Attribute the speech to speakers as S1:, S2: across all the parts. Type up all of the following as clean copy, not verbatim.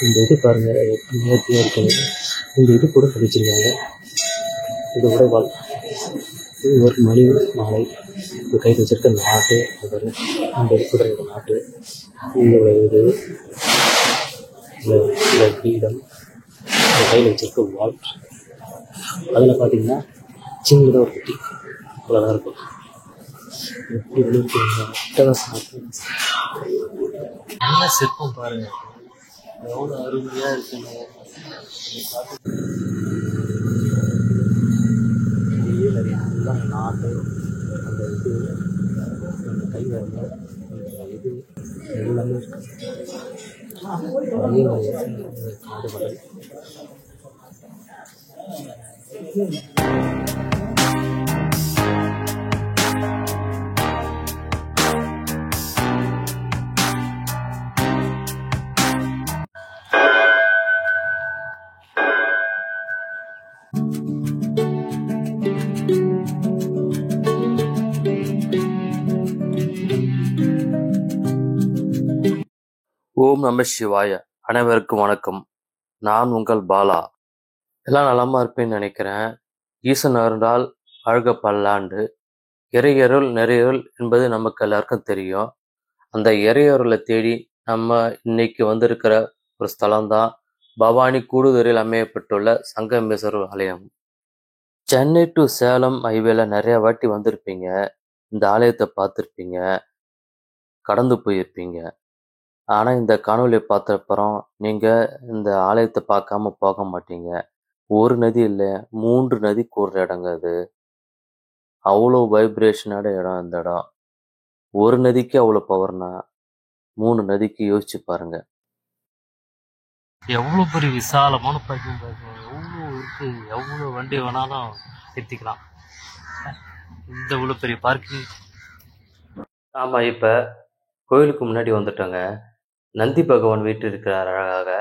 S1: இந்த இது பாருங்கள் எப்படி நேர்த்தியாக இருக்குது. இந்த இது கூட படிச்சிருக்காங்க. இது உடைவாள், இது ஒரு மணி மாலை, இது கையில் வச்சிருக்க நாட்டு, அது பாருங்க இந்த குதிரையோட நாட்டு, இதோட இது இந்த பீடம், இந்த கையில் வச்சிருக்க வால், அதில் பார்த்தீங்கன்னா சின்னதாக ஒரு குட்டி அவ்வளோதான் இருக்கும். எப்படி நல்ல சிற்பம் பாருங்க, எவ்வளோ அருமையாக இருக்குங்க. எல்லாம் நாட்டு அந்த இது அந்த கை வரல இது எல்லாமே இருக்கு. அதே மாதிரி காடு மலை.
S2: ஓம் நம சிவாய. அனைவருக்கும் வணக்கம். நான் உங்கள் பாலா. எல்லாம் நலமா இருப்பேன்னு நினைக்கிறேன். ஈசன் அருளால் வாழ்க பல்லாண்டு. இறையருள் நிறையருள் என்பது நமக்கு எல்லாருக்கும் தெரியும். அந்த இறையருளை தேடி நம்ம இன்னைக்கு வந்திருக்கிற ஒரு ஸ்தலம்தான் பவானி கூடுதுறையில் அமையப்பட்டுள்ள சங்கமேஸ்வரர் ஆலயம். சென்னை டு சேலம் ஹைவேல நிறைய வாட்டி வந்திருப்பீங்க. இந்த ஆலயத்தை பார்த்துருப்பீங்க, கடந்து போயிருப்பீங்க. ஆனால் இந்த காணொலியை பார்த்தப்பறம் நீங்கள் இந்த ஆலயத்தை பார்க்காம போக மாட்டீங்க. ஒரு நதி இல்லை, 3 நதி கூடுற இடங்க அது. அவ்வளோ வைப்ரேஷனோட இடம் இந்த இடம். ஒரு நதிக்கு அவ்வளோ பவர்னா 3 நதிக்கு யோசிச்சு பாருங்க. எவ்வளோ பெரிய விசாலமான பார்க்கிங் பாருங்க. எவ்வளோ இருக்கு, எவ்வளோ வண்டி வேணாலும் நிறுத்திக்கலாம். இந்த இவ்வளோ பெரிய பார்க்கிங். ஆமாம், இப்போ கோயிலுக்கு முன்னாடி வந்துட்டோங்க. நந்தி பகவான் வீட்டு இருக்கிறார் அழகாக.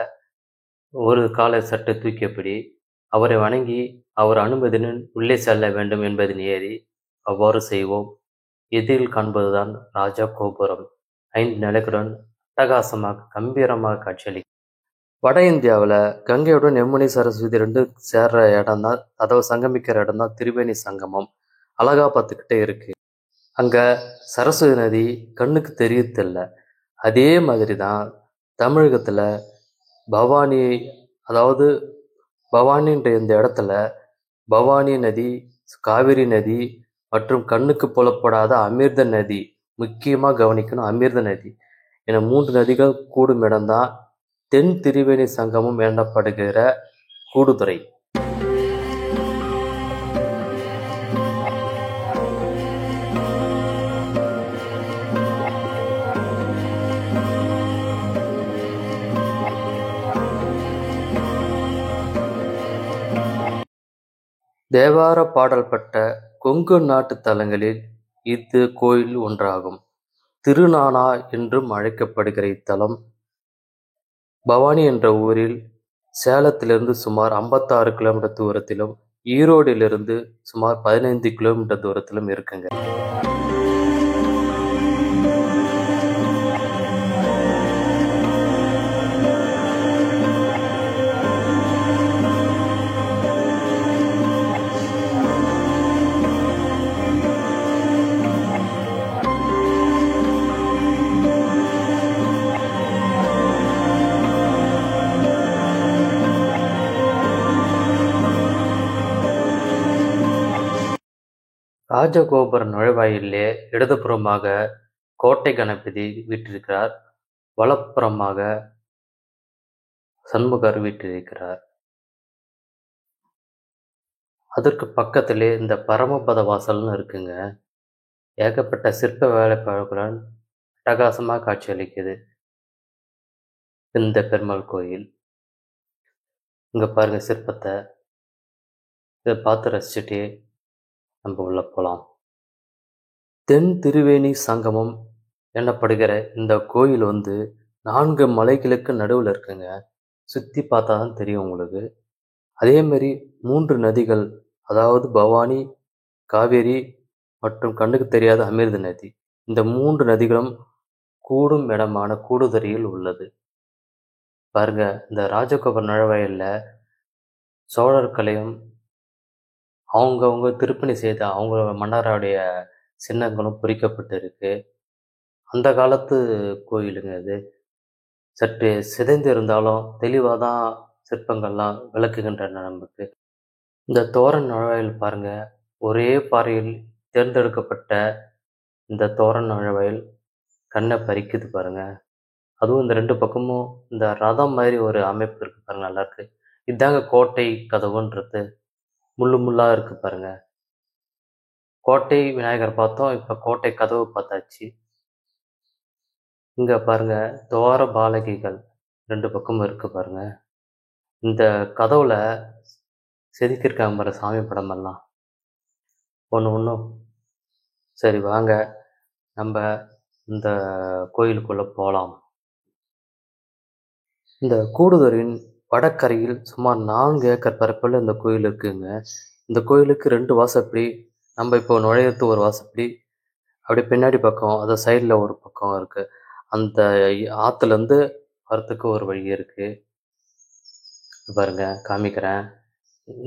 S2: ஒரு காலை சட்டை தூக்கியபடி அவரை வணங்கி அவர் அனுமதியுடன் உள்ளே செல்ல வேண்டும் என்பதில் ஏறி அவ்வாறு செய்வோம். எதிரில் காண்பதுதான் ராஜா கோபுரம். 5 நிலைகளுடன் அட்டகாசமாக கம்பீரமாக காட்சியளி. வட இந்தியாவில் கங்கையுடன் யமுனை சரஸ்வதி 2 சேர்ற இடம் தான், அதாவது சங்கமிக்கிற இடம் தான் திரிவேணி சங்கமம். அலகாபாத்துக்கிட்டே இருக்கு. அங்கே சரஸ்வதி நதி கண்ணுக்கு தெரியத்தில்ல. அதே மாதிரி தான் தமிழகத்தில் பவானி, அதாவது பவானின்ற இந்த இடத்துல பவானி நதி, காவிரி நதி மற்றும் கண்ணுக்கு புலப்படாத அமிர்த நதி, முக்கியமாக கவனிக்கணும் அமிர்த நதி என 3 நதிகள் கூடும் இடம்தான் தென் திரிவேணி சங்கமம் எனப்படுகிற கூடுதுறை. தேவார பாடல் பட்ட கொங்கு நாட்டு தலங்களில் இது கோயில் ஒன்றாகும். திருநானா என்றும் அழைக்கப்படுகிற இத்தலம் பவானி என்ற ஊரில் சேலத்திலிருந்து சுமார் 56 கிலோமீட்டர் தூரத்திலும் ஈரோடிலிருந்து சுமார் 15 கிலோமீட்டர் தூரத்திலும் இருக்குங்க. ராஜகோபுர நுழைவாயிலே இடதுபுறமாக கோட்டை கணபதி வீற்றிருக்கிறார். வலப்புறமாக சண்முகர் வீற்றிருக்கிறார். அதற்கு பக்கத்திலே இந்த பரமபத வாசல்னு இருக்குங்க. ஏகப்பட்ட சிற்ப வேலைப்பாடுகளுடன் அட்டகாசமாக காட்சியளிக்குது இந்த பெருமாள் கோயில். இங்கே பாருங்க சிற்பத்தை. இதை பார்த்து ரசிச்சுட்டே நம்ம உள்ள போகலாம். தென் திரிவேணி சங்கமம் எனப்படுகிற இந்த கோயில் 4 மலைகளுக்கு நடுவில் இருக்குங்க. சுற்றி பார்த்தா தான் தெரியும் உங்களுக்கு. அதேமாரி 3 நதிகள், அதாவது பவானி, காவேரி மற்றும் கண்ணுக்கு தெரியாத அமிர்த நதி, இந்த 3 நதிகளும் கூடும் இடமான கூடுதுறையில் உள்ளது. பாருங்க, இந்த ராஜகோபுர நுழைவாயில்ல சோழர்களையும் அவங்கவங்க திருப்பணி செய்த அவங்க மன்னருடைய சின்னங்களும் பொறிக்கப்பட்டு இருக்கு. அந்த காலத்து கோயிலுங்க இது. சற்று சிதைந்து இருந்தாலும் தெளிவாக தான் சிற்பங்கள்லாம் விளக்குகின்றன நமக்கு. இந்த தோரண நுழைவாயில் பாருங்க, ஒரே பாறையில் தேர்ந்தெடுக்கப்பட்ட இந்த தோரண நுழைவாயில் கண்ணை பறிக்குது பாருங்க. அதுவும் இந்த 2 பக்கமும் இந்த ரதம் மாதிரி ஒரு அமைப்பு இருக்கு பாருங்க, நல்லா இருக்கு. இதாங்க கோட்டை கதவுன்றது. முள்ளு முள்ளா இருக்கு பாருங்க. கோட்டை விநாயகர் பார்த்தோம். இப்ப கோட்டை கதவு பார்த்தாச்சு. இங்க பாருங்க, துவார பாலகிகள் 2 பக்கமும் இருக்கு பாருங்க. இந்த கதவுல செதுக்கியிருக்காங்க பாரு சாமி படமெல்லாம். ஒண்ணு ஒண்ணும். சரி வாங்க, நம்ம இந்த கோயிலுக்குள்ள போலாம். இந்த கூடுதுறையின் வடக்கரையில் சுமார் 4 ஏக்கர் பரப்பில் இந்த கோயில் இருக்குங்க. இந்த கோயிலுக்கு 2 வாசப்படி. நம்ம இப்போ நுழையிறது ஒரு வாசப்படி. அப்படியே பின்னாடி பக்கம், அது சைடில் ஒரு பக்கம் இருக்கு. அந்த ஆற்றுலேருந்து வரத்துக்கு ஒரு வழி இருக்கு. பாருங்க, காமிக்கிறேன்.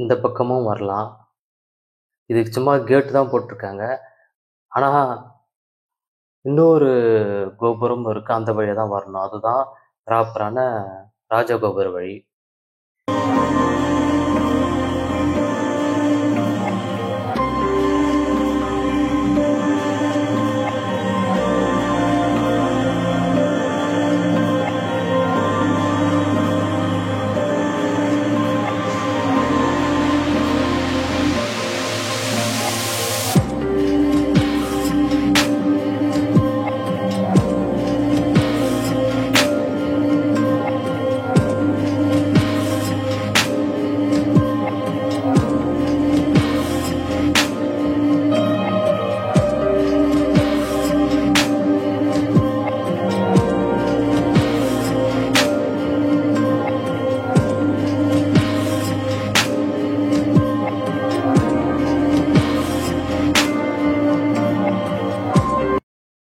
S2: இந்த பக்கமும் வரலாம். இதுக்கு சும்மா கேட்டு தான் போட்டிருக்காங்க. ஆனால் இன்னொரு கோபுரம் இருக்கு. அந்த வழியாக தான் வரணும். அதுதான் ப்ராப்பரான ராஜகோபுர வழி.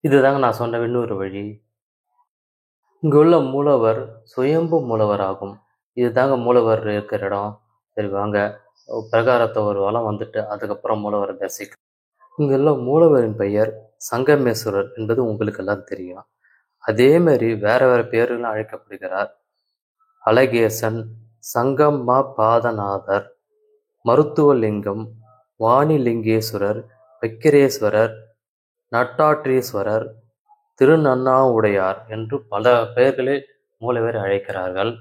S2: இதுதாங்க நான் சொன்ன இன்னொரு வழி. இங்கே உள்ள மூலவர் சுயம்பு மூலவர் ஆகும். இதுதாங்க மூலவர் இருக்கிற இடம். சரி வாங்க, பிரகாரத்தை ஒரு வலம் வந்துட்டு அதுக்கப்புறம் மூலவரை தரிசிக்கலாம். இங்கே உள்ள மூலவரின் பெயர் சங்கமேஸ்வரர் என்பது உங்களுக்கு எல்லாம் தெரியும். அதே மாதிரி வேற வேற பேர்களும் அழைக்கப்படுகிறார். அழகேசன், சங்கம்மா பாதநாதர், மருத்துவலிங்கம், வாணிலிங்கேஸ்வரர், வெக்கிரேஸ்வரர், நட்டாற்றீஸ்வரர், திருநன்னாவுடையார் என்று பல பெயர்களில் மூலவர் அழைக்கிறார்கள்.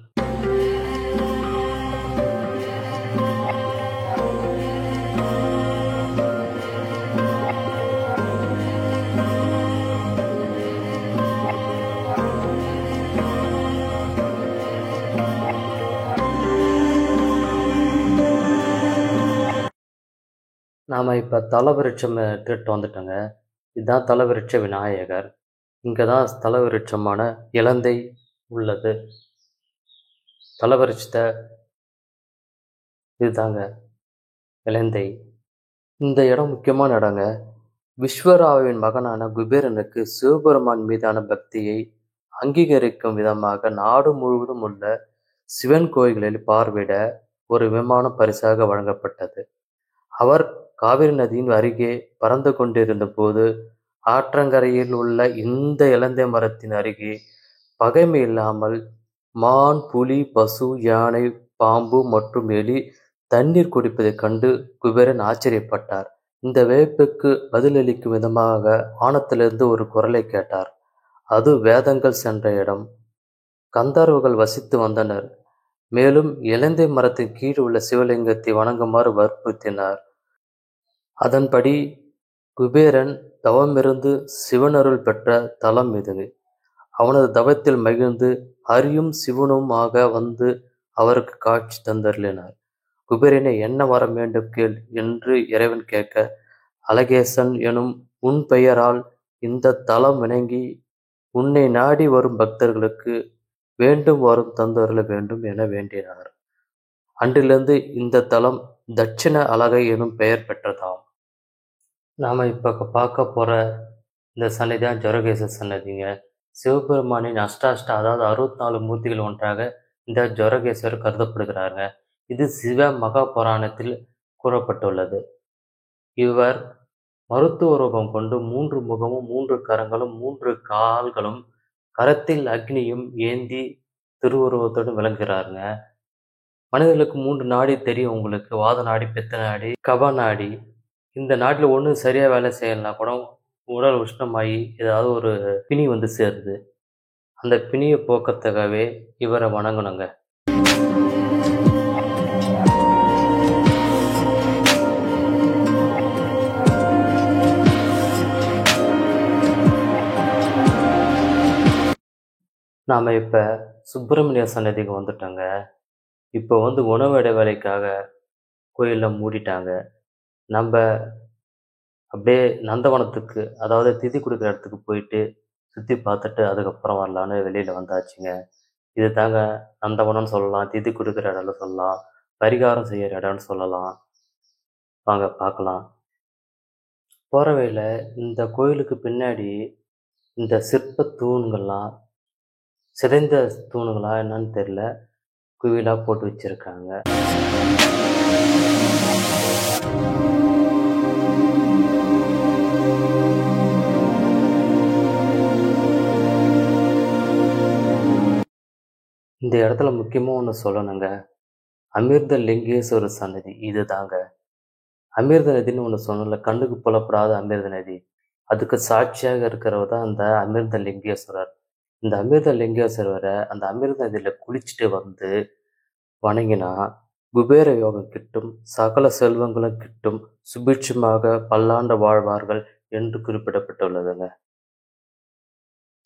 S2: நாம் இப்போ தலவிருட்சம் கேட்டு வந்துட்டோங்க. இதுதான் தலவிருட்ச விநாயகர். இங்கே தான் தலவிருட்சமான இலந்தை உள்ளது. தலவிருட்சத்தை இதுதாங்க இலந்தை. இந்த இடம் முக்கியமான இடங்க. விஸ்வராவின் மகனான குபேரனுக்கு சிவபெருமான் மீதான பக்தியை அங்கீகரிக்கும் விதமாக நாடு முழுவதும் உள்ள சிவன் கோயில்களில் பார்வையிட ஒரு விமானம் பரிசாக வழங்கப்பட்டது. அவர் காவிரி நதியின் அருகே பறந்து கொண்டிருந்த போது ஆற்றங்கரையில் உள்ள இந்த இலந்தை மரத்தின் அருகே பகைமை இல்லாமல் மான், புலி, பசு, யானை, பாம்பு மற்றும் எலி தண்ணீர் குடிப்பதைக் கண்டு குபேரன் ஆச்சரியப்பட்டார். இந்த வியப்புக்கு பதிலளிக்கும் விதமாக வானத்திலிருந்து ஒரு குரலை கேட்டார். அது வேதங்கள் சென்ற இடம். கந்தர்வர்கள் வசித்து வந்தனர். மேலும் இலந்தை மரத்தின் கீழ் உள்ள சிவலிங்கத்தை வணங்குமாறு வற்புறுத்தினார். அதன்படி குபேரன் தவமிருந்து சிவனருள் பெற்ற தலம் இது. அவனது தவத்தில் மகிழ்ந்து ஹரியும் சிவனுமாக வந்து அவருக்கு காட்சி தந்தருளினார். குபேரனை என்ன வரம் வேண்டும் கேள் என்று இறைவன் கேட்க, அழகேசன் எனும் உன் பெயரால் இந்த தலம் வணங்கி உன்னை நாடி வரும் பக்தர்களுக்கு வேண்டும் வரம் தந்தருள வேண்டும் என வேண்டினார். அன்றிலிருந்து இந்த தலம் தட்சிண அலகை எனும் பெயர் பெற்றதாம். நாம் இப்போ பார்க்க போகிற இந்த சன்னதி தான் ஜரகேச சன்னதிங்க. சிவபெருமானின் அஷ்டாஷ்ட, அதாவது 64 மூர்த்திகள் ஒன்றாக இந்த ஜொரகேஸ்வரர் கருதப்படுகிறாங்க. இது சிவ மகாபுராணத்தில் கூறப்பட்டுள்ளது. இவர் மருத்துவ ரூபம் கொண்டு 3 முகமும் 3 கரங்களும் 3 கால்களும் கரத்தில் அக்னியும் ஏந்தி திருவுருவத்துடன் விளங்குகிறாருங்க. மனிதர்களுக்கு 3 நாடி தெரியும் உங்களுக்கு. வாத நாடி, பித்த நாடி, கப நாடி. இந்த நாடில ஒண்ணு சரியா வேலை செய்யலைன்னா கூட உடல் உஷ்ணமாயி ஏதாவது ஒரு பிணி வந்து சேருது. அந்த பிணியை போக்கத்துக்காகவே இவரை வணங்கணுங்க. நாம் இப்போ சுப்பிரமணிய சன்னதிக்கு வந்துட்டோங்க. இப்போ வந்து உணவு இடைவேளைக்காக கோயிலில் மூடிட்டாங்க. நம்ம அப்படியே நந்தவனத்துக்கு, அதாவது திதி கொடுக்குற இடத்துக்கு போயிட்டு சுற்றி பார்த்துட்டு அதுக்கப்புறம் வரலான்னு வெளியில் வந்தாச்சுங்க. இது தாங்க நந்தவனம்னு சொல்லலாம், திதி கொடுக்குற இடம்னு சொல்லலாம், பரிகாரம் செய்கிற இடம்னு சொல்லலாம். வாங்க பார்க்கலாம். போகிற வழியில் இந்த கோயிலுக்கு பின்னாடி இந்த சிற்ப தூண்கள்லாம் சிதைந்த தூணுங்களா என்னன்னு தெரியல, குவியலாக போட்டு வச்சுருக்காங்க. இந்த இடத்துல முக்கியமாக ஒன்று சொல்லணுங்க. அமிர்த லிங்கேஸ்வரர் சன்னதி இது தாங்க. அமிர்த நதின்னு ஒன்று சொன்னல, கண்ணுக்கு புலப்படாத அமிர்த நதி. அதுக்கு சாட்சியாக இருக்கிறவர் தான் அந்த அமிர்த லிங்கேஸ்வரர். இந்த அமிர்த லிங்கேஸ்வரரை அந்த அமிர்த நதியில் குளிச்சுட்டு வந்து வணங்கினா குபேர யோகம் கிட்டும், சகல செல்வங்களும் கிட்டும், சுபிட்சமாக பல்லாண்டு வாழ்வார்கள் என்று குறிப்பிடப்பட்டுள்ளதுங்க.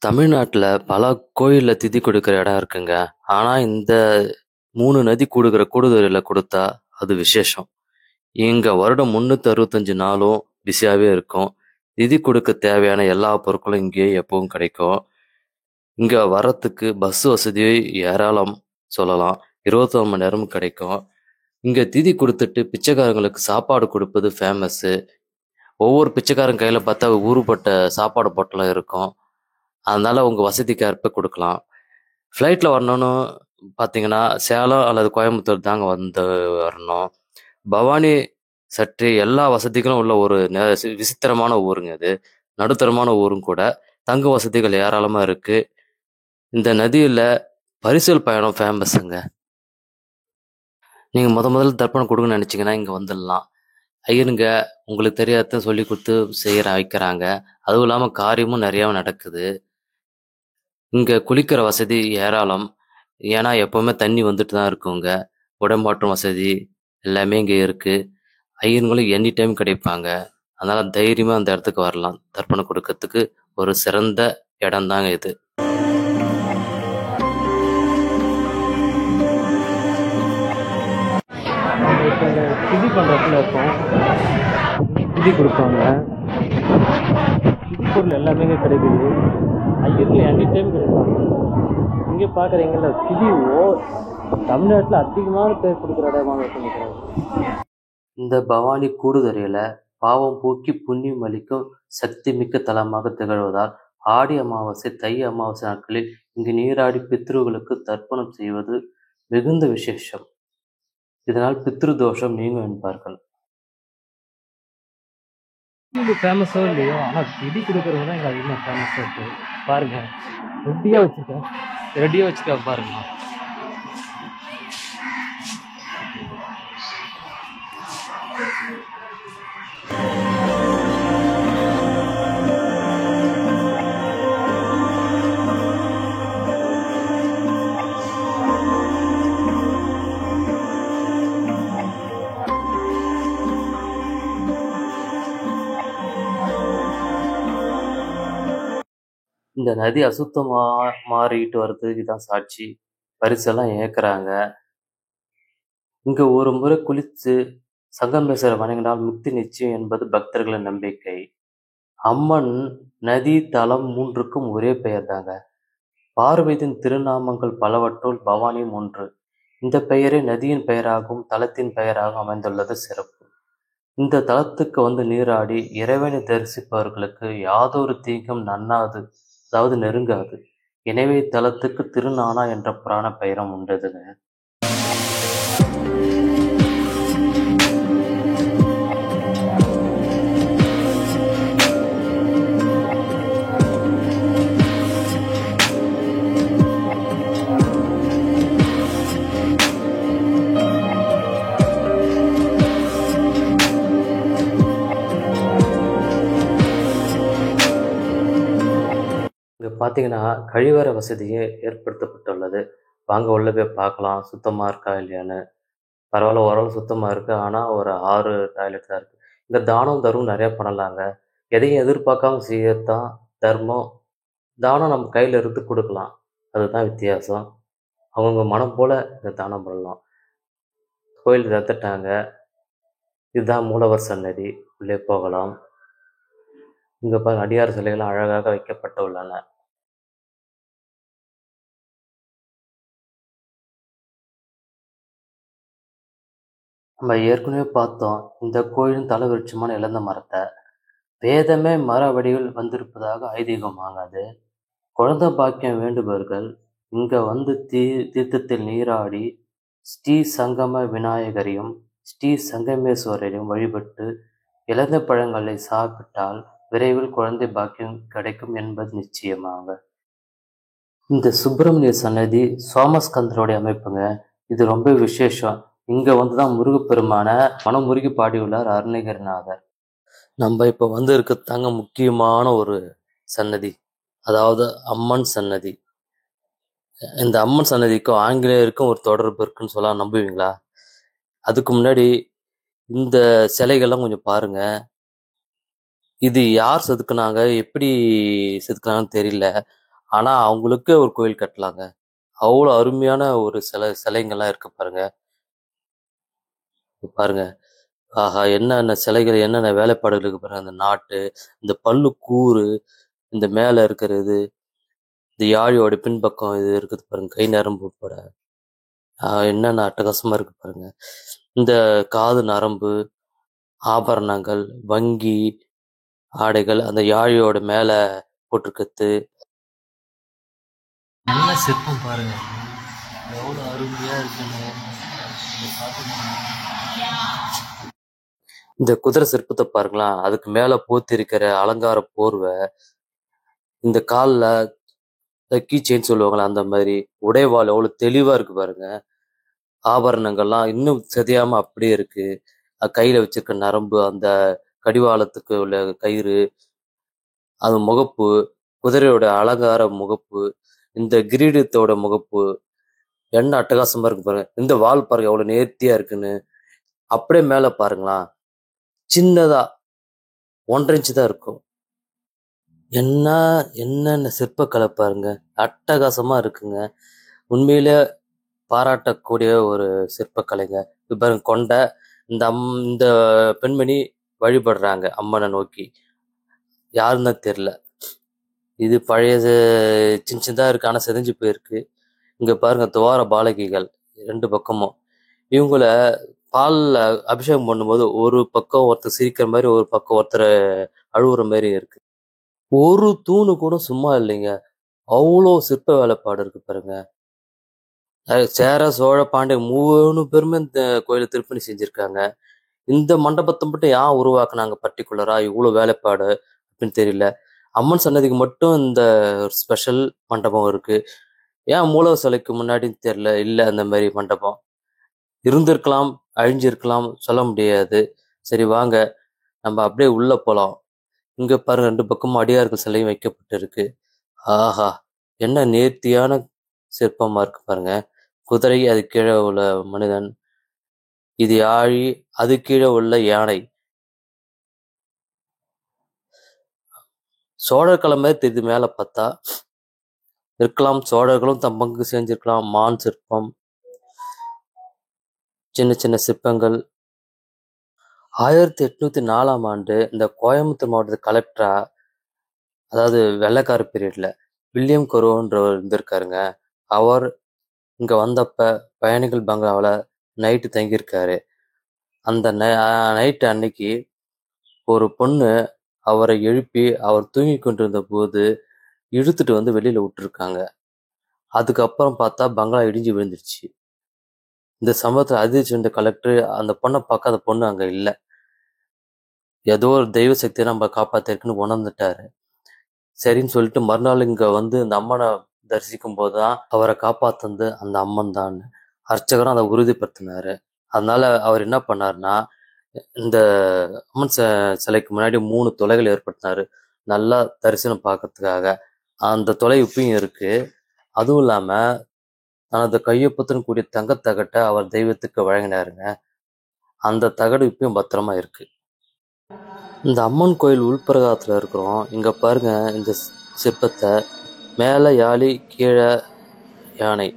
S2: தமிழ்நாட்டில் பல கோயிலில் திதி கொடுக்குற இடம் இருக்குங்க. ஆனால் இந்த 3 நதி கூடுகிற கூடுதுறையில் கொடுத்தா அது விசேஷம். இங்கே வருடம் 365 நாளும் பிஸியாகவே இருக்கும். திதி கொடுக்க தேவையான எல்லா பொருட்களும் இங்கே எப்பவும் கிடைக்கும். இங்கே வரத்துக்கு பஸ் வசதி ஏராளம் சொல்லலாம். 24 மணி நேரமும் கிடைக்கும். இங்கே திதி கொடுத்துட்டு பிச்சைக்காரங்களுக்கு சாப்பாடு கொடுப்பது ஃபேமஸ்ஸு. ஒவ்வொரு பிச்சைக்காரன் கையில் பார்த்தா ஊறுபட்ட சாப்பாடு பொட்டலம் இருக்கும். அதனால் உங்கள் வசதிக்கேற்ப கொடுக்கலாம். ஃப்ளைட்டில் வரணும்னு பார்த்தீங்கன்னா சேலம் அல்லது கோயம்புத்தூர் தாங்க வந்து வரணும். பவானி சற்று எல்லா வசதிகளும் உள்ள ஒரு விசித்திரமான ஊருங்க. இது நடுத்தரமான ஊரும் கூட. தங்க வசதிகள் ஏராளமாக இருக்குது. இந்த நதியில் பரிசல் பயணம் ஃபேமஸுங்க. நீங்கள் முதல்ல தர்ப்பணம் கொடுங்கன்னு நினச்சிங்கன்னா இங்கே வந்துடலாம். ஐயருங்க உங்களுக்கு தெரியாத சொல்லி கொடுத்து வைக்கிறாங்க. அதுவும் இல்லாமல் காரியமும் நிறையாவும் நடக்குது. இங்கே குளிக்கிற வசதி ஏராளம். ஏன்னா எப்போவுமே தண்ணி வந்துட்டு தான் இருக்குங்க. உடம்பாட்டும் வசதி எல்லாமே இங்கே இருக்குது. ஐயருங்களும் எனி டைம் கிடைப்பாங்க. அதனால் தைரியமாக அந்த இடத்துக்கு வரலாம். தர்ப்பணம் கொடுக்கறதுக்கு ஒரு சிறந்த இடம் தாங்க இது. இப்போ திதி பண்ணுறதுல இருக்கோம். திதி கொடுப்பாங்க. திதி பொருள் எல்லாமே இங்கே கிடைக்குது. ஐயர்கள் எனி டைம் கிடைப்பாங்க. இங்கே பார்க்குறீங்களா திதி தமிழ்நாட்டில் அதிகமான பேர் கொடுக்குற இடமாக இருக்கிறது. இந்த பவானி கூடுதுறையில் பாவம் போக்கி புண்ணியம் அளிக்கும் சக்தி மிக்க தலமாக திகழ்வதால் ஆடி அமாவாசை, தை அமாவாசை நாட்களில் இங்கு நீராடி பித்ருகளுக்கு தர்ப்பணம் செய்வது மிகுந்த விசேஷம். இதனால் பித்ரு தோஷம் நீங்கும் என்பார்கள். ஃபேமஸோ இல்லையோ, ஆனால் திதி கொடுக்குறவங்க தான் எங்கள் அதிகமாக ஃபேமஸாக இருக்குது. பாருங்க, ரெடியாக வச்சுக்க பாருங்க. இந்த நதி அசுத்தமாக மாறிட்டு வர்றதுக்கு தான் சாட்சி. பரிசெல்லாம் ஏற்கிறாங்க. இங்கே ஒரு முறை குளித்து சங்கமேஸ்வரர் வணங்கினால் முக்தி நிச்சயம் என்பது பக்தர்களின் நம்பிக்கை. அம்மன் நதி தலம் 3க்கும் ஒரே பெயர் தாங்க. பார்வதியின் திருநாமங்கள் பலவற்றுள் பவானியும் ஒன்று. இந்த பெயரே நதியின் பெயராகவும் தலத்தின் பெயராகவும் அமைந்துள்ளது சிறப்பு. இந்த தலத்துக்கு வந்து நீராடி இறைவனை தரிசிப்பவர்களுக்கு யாதொரு தீங்கும் நன்னாது, அதாவது நெருங்காது. எனவே தலத்துக்கு திருநானா என்ற புராண பெயரும் உண்டதுங்க. இங்க பார்த்தீங்கன்னா, கழிவறை வசதியே ஏற்படுத்தப்பட்டுள்ளது. வாங்க உள்ள போய் பார்க்கலாம். சுத்தமா இருக்கா இல்லையான்னு. பரவால்ல ஓரளவு சுத்தமா இருக்கு. ஆனா ஒரு 6 டாய்லெட் தான் இருக்கு. இந்த தானம், தர்மம் நெறைய பண்ணலாங்க. எதையும் எதிர்பார்க்காம செய்யறது தான் தர்மம். தானம் நம்ம கையில இருந்து குடுக்கலாம். அதுதான் வித்தியாசம். அவங்கவங்க மனம் போல இந்த தானம் பண்ணலாம். கோயில் திறந்துட்டாங்க. இதுதான் மூலவர் சன்னதி. உள்ளே போகலாம். இங்க பாருங்க அடியார் சிலைகள் அழகாக வைக்கப்பட்டுள்ளன. நம்ம ஏற்கனவே பார்த்தோம். இந்த கோயிலின் தலவிருட்சமான இலந்த மரத்த. வேதமே மர வடிவில் வந்திருப்பதாக ஐதீகமாங்க அது. குழந்தை பாக்கியம் வேண்டுபவர்கள் இங்க வந்து தீர்த்தத்தில் நீராடி ஸ்ரீ சங்கம விநாயகரையும் ஸ்ரீ சங்கமேஸ்வரரையும் வழிபட்டு இலந்த பழங்களை சாப்பிட்டால் விரைவில் குழந்தை பாக்கியம் கிடைக்கும் என்பது நிச்சயமாங்க. இந்த சுப்பிரமணிய சன்னதி சோமஸ்கந்தருடைய அமைப்புங்க. இது ரொம்ப விசேஷம். இங்க வந்துதான் முருகப்பெருமான மனமுருகி பாடியுள்ளார் அருணகிரிநாதர். நம்ம இப்ப வந்து இருக்கத்தாங்க முக்கியமான ஒரு சன்னதி. அதாவது அம்மன் சன்னதி. இந்த அம்மன் சன்னதிக்கும் ஆங்கிலேயருக்கும் ஒரு தொடர்பு இருக்குன்னு சொல்ல நம்புவீங்களா? அதுக்கு முன்னாடி இந்த சிலைகள்லாம் கொஞ்சம் பாருங்க. இது யார் செதுக்குனாங்க, எப்படி செதுக்குனாங்கன்னு தெரியல. ஆனா அவங்களுக்கே ஒரு கோயில் கட்டலாங்க. அவ்வளோ அருமையான ஒரு சிலைங்கள்லாம் இருக்கு பாருங்க. பாருங்க. ஆஹா! என்னென்ன சிலைகள், என்னென்ன வேலைப்பாடுகள் இருக்கு பாருங்க. அந்த நாட்டு, இந்த பல்லு கூறு, இந்த மேல இருக்கிறது, இந்த யாழியோட பின்பக்கம் இது இருக்குது பாருங்க. கை நரம்பு உட்பட. என்னென்ன அட்டகாசமா இருக்கு பாருங்க. இந்த காது நரம்பு, ஆபரணங்கள், வங்கி, ஆடைகள், அந்த யாழியோட மேல போட்டிருக்கிறது. நல்ல சிற்பம் பாருங்க. எவ்வளோ அருமையா இருக்குன்னு. இந்த குதிரை சிற்பத்தை பாருங்களா. அதுக்கு மேல போத்தி இருக்கிற அலங்கார போர்வை, இந்த கால்ல கீ செயின் சொல்லுவாங்களா அந்த மாதிரி உடைவாள் எவ்வளவு தெளிவா இருக்கு பாருங்க. ஆபரணங்கள்லாம் இன்னும் சிதையாம அப்படியே இருக்கு. கையில வச்சிருக்க நரம்பு, அந்த கடிவாளத்துக்கு உள்ள கயிறு, அது முகப்பு, குதிரையோட அலங்கார முகப்பு, இந்த கிரீடத்தோட முகப்பு, என்ன அட்டகாசமா இருக்கு பாருங்க. இந்த வால் பாருங்க எவ்வளவு நேர்த்தியா இருக்குன்னு. அப்படியே மேல பாருங்களா, சின்னதா 1.5 இன்ச் தான் இருக்கும். என்ன என்னென்ன சிற்பக்கலை பாருங்க. அட்டகாசமா இருக்குங்க. உண்மையிலே பாராட்டக்கூடிய ஒரு சிற்பக்கலைங்க. இது பாருங்க கொண்ட இந்த பெண்மணி வழிபடுறாங்க அம்மனை நோக்கி. யாருன்னு தான் தெரியல. இது பழைய சின்ன சின்னதா இருக்கு. ஆனா செதஞ்சு போயிருக்கு. இங்க பாருங்க துவார பாலகிகள் 2 பக்கமும். இவங்கள பால்ல அபிஷேகம் பண்ணும்போது ஒரு பக்கம் ஒருத்தர் சிரிக்கிற மாதிரி, ஒரு பக்கம் ஒருத்தர் அழுவுற மாதிரி இருக்கு. ஒரு தூணு கூட சும்மா இல்லைங்க. அவ்வளோ சிற்ப வேலைப்பாடு இருக்கு பாருங்க. சேர, சோழ, பாண்டிய 3 பேருமே இந்த கோயிலை திருப்பணி செஞ்சிருக்காங்க. இந்த மண்டபத்தை மட்டும் ஏன் உருவாக்குனாங்க பர்ட்டிகுலரா இவ்வளோ வேலைப்பாடு அப்படின்னு தெரியல. அம்மன் சன்னதிக்கு மட்டும் இந்த ஸ்பெஷல் மண்டபம் இருக்கு. ஏன் மூலவர் சிலைக்கு முன்னாடின்னு தெரியல. இல்ல அந்த மாதிரி மண்டபம் இருந்திருக்கலாம், அழிஞ்சிருக்கலாம், சொல்ல முடியாது. சரி வாங்க நம்ம அப்படியே உள்ள போலாம். இங்க பாருங்க 2 பக்கமும் அடியார்கள் சிலையும் வைக்கப்பட்டு இருக்கு. ஆஹா! என்ன நேர்த்தியான சிற்பமா இருக்கு பாருங்க. குதிரை, அது கீழே உள்ள மனிதன், இது யாழி, அது கீழே உள்ள யானை. சோழர் கலை மாதிரி தெரியுது மேல பார்த்தா. இருக்கலாம், சோழர்களும் தம் பங்கு செஞ்சிருக்கலாம். மான் சிற்பம், சின்ன சின்ன சிற்பங்கள். 1804ஆம் ஆண்டு இந்த கோயம்புத்தூர் மாவட்டத்து கலெக்டரா, அதாவது வெள்ளைக்கார பீரியட்ல வில்லியம் கொரோன்றவர் இருந்திருக்காருங்க. அவர் இங்க வந்தப்ப பயணிகள் பங்களாவில் நைட்டு தங்கியிருக்காரு. அந்த நைட்டு அன்னைக்கு ஒரு பொண்ணு அவரை எழுப்பி அவர் தூங்கி கொண்டிருந்த போது இழுத்துட்டு வந்து வெளியில விட்டுருக்காங்க. அதுக்கப்புறம் பார்த்தா பங்களா இடிஞ்சு விழுந்துருச்சு. இந்த சம்பவத்துல அதிர்ச்சி அடைந்த கலெக்டர் அந்த பொண்ணை பார்க்க அந்த பொண்ணு அங்க இல்ல. ஏதோ ஒரு தெய்வ சக்தியை நம்ம காப்பாத்திருக்குன்னு உணர்ந்துட்டாரு. சரின்னு சொல்லிட்டு மறுநாள் இங்க வந்து இந்த அம்மனை தரிசிக்கும் போதுதான் அவரை காப்பாத்துனது அந்த அம்மன் தான் அர்ச்சகரும் அதை உறுதிப்படுத்தினாரு. அதனால அவர் என்ன பண்ணாருன்னா, இந்த அம்மன் சிலைக்கு முன்னாடி 3 துளைகள் ஏற்படுத்தினாரு. நல்லா தரிசனம் பார்க்கறதுக்காக. அந்த துளை இப்பயும் இருக்கு. அதுவும் இல்லாம தனது கையொப்பத்துடன் கூடிய தங்கத்தகட்டை அவர் தெய்வத்துக்கு வழங்கினாருங்க. அந்த தகடு இப்பயும் பத்திரமா இருக்கு. இந்த அம்மன் கோயில் உள்பிரகாரத்துல இருக்கிறோம். இங்க பாருங்க இந்த சிற்பத்தை. மேலே யாழி, கீழே யானை.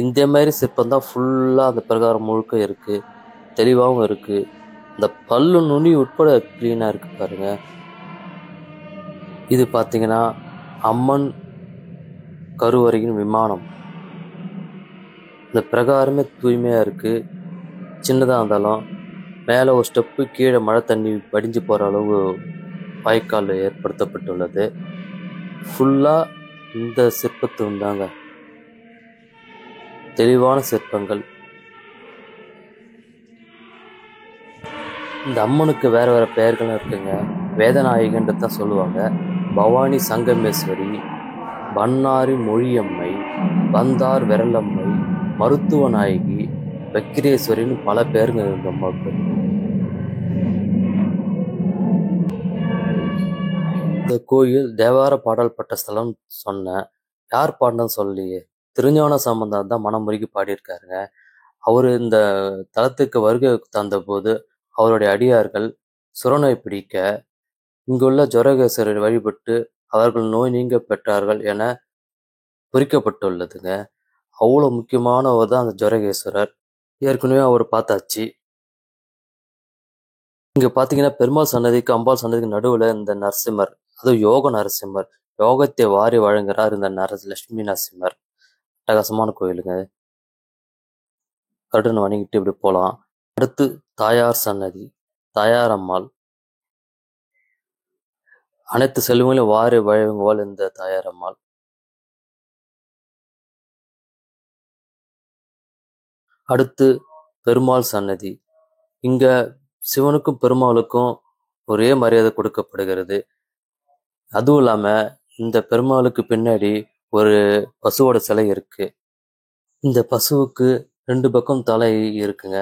S2: இந்த மாதிரி சிற்பம் தான் ஃபுல்லா அந்த பிரகாரம் முழுக்க இருக்கு. தெளிவாகவும் இருக்கு. இந்த பல்லு நுனி உட்பட கிளீனா இருக்கு பாருங்க. இது பார்த்தீங்கன்னா அம்மன் கருவறையின் விமானம். இந்த பிரகாரமே தூய்மையா இருக்கு. சின்னதாக இருந்தாலும் மேலே ஒரு ஸ்டெப்பு, கீழே மழை தண்ணி வடிஞ்சு போகிற அளவு வாய்க்கால் ஏற்படுத்தப்பட்டுள்ளது. ஃபுல்லாக இந்த சிற்பத்து உண்டாங்க. தெளிவான சிற்பங்கள். இந்த அம்மனுக்கு வேற வேற பெயர்களும் இருக்குங்க. வேதநாயகன்றது தான் சொல்லுவாங்க. பவானி சங்கமேஸ்வரி, பன்னாரி மொழியம்மை, பந்தார் விரலம்மை, மருத்துவ நாயகி, வெக்கிரேஸ்வரின்னு பல பேருங்க இந்த அம்மாவுக்கு. இந்த கோயில் தேவார பாடல் பட்ட ஸ்தலம் சொன்னேன். யார் பாடினு சொல்லலையே. திருஞான சம்பந்தர் தான் மனமுருகி பாடியிருக்காருங்க. அவரு இந்த தலத்துக்கு வருகை தந்த போது அவருடைய அடியார்கள் சுரநோய் பிடிக்க இங்குள்ள ஜொரகேசரை வழிபட்டு அவர்கள் நோய் நீங்க பெற்றார்கள் என குறிக்கப்பட்டுள்ளதுங்க. அவ்வளோ முக்கியமானவர் தான் அந்த ஜொரகேஸ்வரர். ஏற்கனவே அவர் பார்த்தாச்சு. இங்க பாத்தீங்கன்னா பெருமாள் சன்னதிக்கு அம்பாள் சன்னதிக்கு நடுவுல இந்த நரசிம்மர், அதுவும் யோக நரசிம்மர், யோகத்தை வாரி வழங்குறார் இந்த லட்சுமி நரசிம்மர். அட்டகாசமான கோயிலுங்க. கருடன் வணங்கிட்டு இப்படி போலாம். அடுத்து தாயார் சன்னதி, தாயார் அம்மாள். அனைத்து செல்வங்களையும் வாரி வழங்குவாள் இந்த தாயார் அம்மாள். அடுத்து பெருமாள் சன்னதி. இங்க சிவனுக்கும் பெருமாளுக்கும் ஒரே மரியாதை கொடுக்கப்படுகிறது. அதுவும் இல்லாம இந்த பெருமாளுக்கு பின்னாடி ஒரு பசுவோட சிலை இருக்கு. இந்த பசுவுக்கு 2 பக்கம் தலை இருக்குங்க.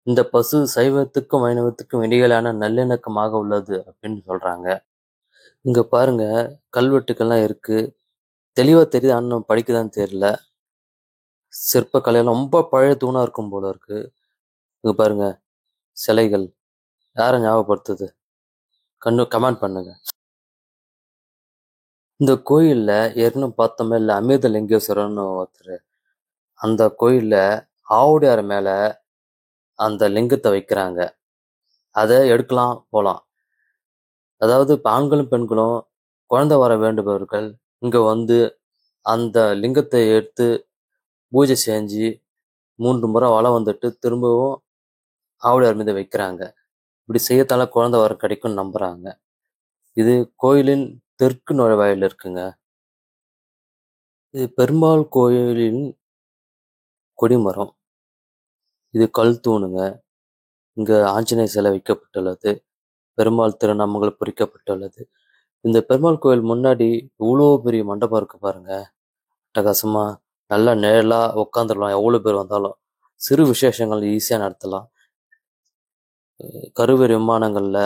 S2: இந்த பசு சைவத்துக்கும் வைணவத்துக்கும் இடையிலான நல்லிணக்கமாக உள்ளது அப்படின்னு சொல்றாங்க. இங்க பாருங்க கல்வெட்டுக்கள்லாம் இருக்கு. தெளிவா தெரியுது, ஆனால் படிக்கதான் தெரியல. சிற்ப கலையெல்லாம் ரொம்ப பழைய தூணா இருக்கும் போல இருக்கு. இங்க பாருங்க சிலைகள் யாரை ஞாபகப்படுத்துது? கமெண்ட் பண்ணுங்க. இந்த கோயில்ல ஏற்கனவே பார்த்தோமே இல்ல, அமிர்தலிங்கேஸ்வரர்னு ஒருத்தர். அந்த கோயில்ல ஆவுடையார் மேல அந்த லிங்கத்தை வைக்கிறாங்க. அதை எடுக்கலாம் போலாம். அதாவது இப்ப ஆண்களும் பெண்களும் குழந்தை வர வேண்டுபவர்கள் இங்க வந்து அந்த லிங்கத்தை எடுத்து பூஜை செஞ்சு 3 முறை வலம் வந்துட்டு திரும்பவும் ஆவுடையார் மீது வைக்கிறாங்க. இப்படி செய்யத்தால குழந்தை வர கிடைக்கும்னு நம்புறாங்க. இது கோயிலின் தெற்கு நுழைவாயில் இருக்குங்க. இது பெருமாள் கோயிலின் கொடிமரம். இது கல் தூணுங்க. இங்க ஆஞ்சநேயர் சிலை வைக்கப்பட்டுள்ளது. பெருமாள் திருநாமங்கள் பொறிக்கப்பட்டுள்ளது. இந்த பெருமாள் கோயில் முன்னாடி இவ்வளோ பெரிய மண்டபம் இருக்கு பாருங்க. அட்டகாசமா நல்லா நிழலா உட்காந்துடலாம். எவ்வளோ பேர் வந்தாலும் சிறு விசேஷங்கள் ஈஸியா நடத்தலாம். கருவறை விமானங்கள்ல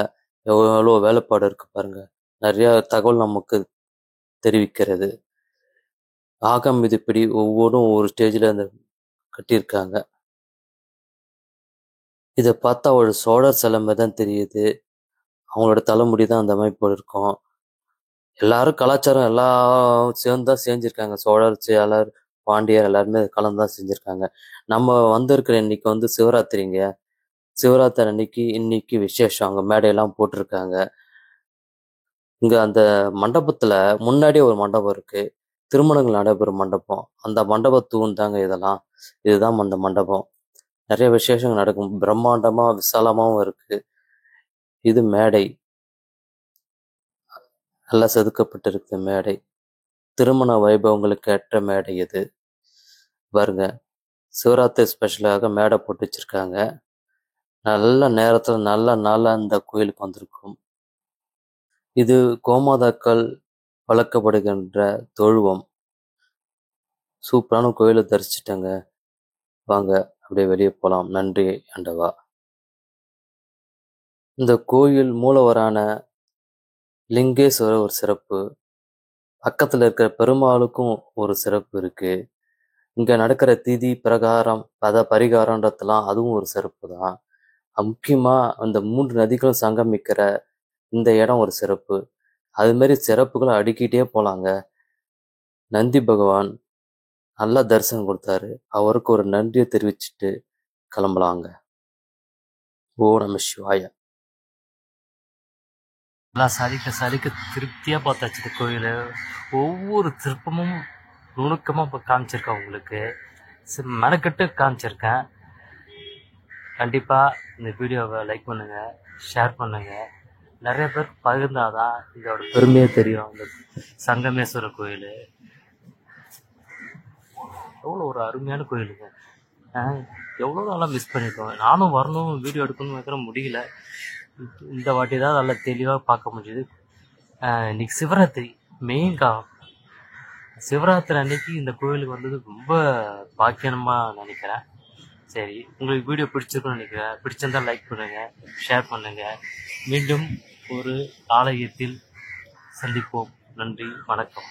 S2: எவ்வளோ வேலைப்பாடு இருக்கு பாருங்க. நிறைய தகவல் நமக்கு தெரிவிக்கிறது. ஆகம் மிதிப்படி ஒவ்வொன்றும் ஒவ்வொரு ஸ்டேஜ்ல இந்த கட்டியிருக்காங்க. இதை பார்த்தா ஒரு சோழர் சிலை மாதிரி தான் தெரியுது. அவங்களோட தலைமுடி தான் அந்த அமைப்பு இருக்கும். எல்லாரும் கலாச்சாரம் எல்லாம் சேர்ந்து தான் செஞ்சிருக்காங்க. சோழர், சேலர், பாண்டியர் எல்லாருமே கலந்து தான் செஞ்சிருக்காங்க. நம்ம வந்திருக்கிற இன்னைக்கு வந்து சிவராத்திரிங்க. சிவராத்திரி அன்னைக்கு இன்னைக்கு விசேஷம். அங்க மேடையெல்லாம் போட்டிருக்காங்க. இங்க அந்த மண்டபத்துல முன்னாடியே ஒரு மண்டபம் இருக்கு. திருமணங்கள் நடைபெறும் மண்டபம். அந்த மண்டப தூண் தாங்க இதெல்லாம். இதுதான் அந்த மண்டபம். நிறைய விசேஷங்கள் நடக்கும். பிரம்மாண்டமா விசாலமாவும் இருக்கு. இது மேடை. நல்லா செதுக்கப்பட்டிருக்கு மேடை. திருமண வைபவங்களுக்கு ஏற்ற மேடை இது. பாருங்க, சிவராத்திரி ஸ்பெஷலாக மேடை போட்டு வச்சிருக்காங்க. நல்ல நேரத்துல நல்ல நாளா இந்த கோயிலுக்கு வந்திருக்கும். இது கோமாதாக்கள் வளர்க்கப்படுகின்ற தொழுவம். சூப்பரான கோயிலை தரிசிட்டேங்க. வாங்க அப்படியே வெளியே போலாம். நன்றி ஆண்டவா. இந்த கோயில் மூலவரான லிங்கேஸ்வரர் ஒரு சிறப்பு. பக்கத்துல இருக்கிற பெருமாளுக்கும் ஒரு சிறப்பு இருக்கு. இங்க நடக்கிற திதி பிரகாரம் பரிகாரன்றதெல்லாம் அதுவும் ஒரு சிறப்பு தான். முக்கியமா அந்த 3 நதிகளும் சங்கமிக்கிற இந்த இடம் ஒரு சிறப்பு. அது மாதிரி சிறப்புகளை அடுக்கிட்டே போலாங்க. நந்தி பகவான் நல்லா தரிசனம் கொடுத்தாரு. அவருக்கு ஒரு நன்றியை தெரிவிச்சுட்டு கிளம்பலாங்க. ஓ நம சிவாய. நல்லா சலிக்க சலிக்க திருப்தியா பார்த்தாச்சு இந்த கோயில். ஒவ்வொரு திருப்பமும் நுணுக்கமா இப்போ காமிச்சிருக்கேன் உங்களுக்கு. மெனக்கெட்டு காமிச்சிருக்கேன். கண்டிப்பா இந்த வீடியோவை லைக் பண்ணுங்க, ஷேர் பண்ணுங்க. நிறைய பேர் பகிர்ந்தாதான் இதோட பெருமையே தெரியும். இந்த சங்கமேஸ்வரர் கோயில் எவ்வளோ ஒரு அருமையான கோயிலுங்க. எவ்வளோ நாளாக மிஸ் பண்ணிட்டோம். நானும் வரணும், வீடியோ எடுக்கணும்னு வைக்கிற முடியல. இந்த வாட்டி தான் நல்லா தெளிவாக பார்க்க முடியுது. இன்னைக்கு சிவராத்திரி மெயின் சிவராத்திரி அன்னைக்கு இந்த கோயிலுக்கு வந்தது ரொம்ப பாக்கியமாக நினைக்கிறேன். சரி, உங்களுக்கு வீடியோ பிடிச்சிருக்குன்னு நினைக்கிறேன். பிடிச்சிருந்தா லைக் பண்ணுங்க, ஷேர் பண்ணுங்க. மீண்டும் ஒரு ஆலயத்தில் சந்திப்போம். நன்றி, வணக்கம்.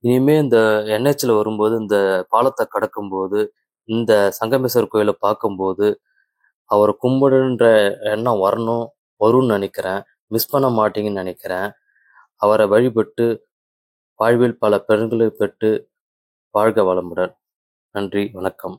S2: இனிமே இந்த NHல வரும்போது, இந்த பாலத்தை கடக்கும்போது, இந்த சங்கமேஸ்வரர் கோயிலை பார்க்கும்போது அவரை கும்பிடுன்ற எண்ணம் வரும்னு நினைக்கிறேன். மிஸ் பண்ண மாட்டீங்கன்னு நினைக்கிறேன். அவரை வழிபட்டு வாழ்வில் பல பெருங்களை பெற்று வாழ்க வளமுடன். நன்றி, வணக்கம்.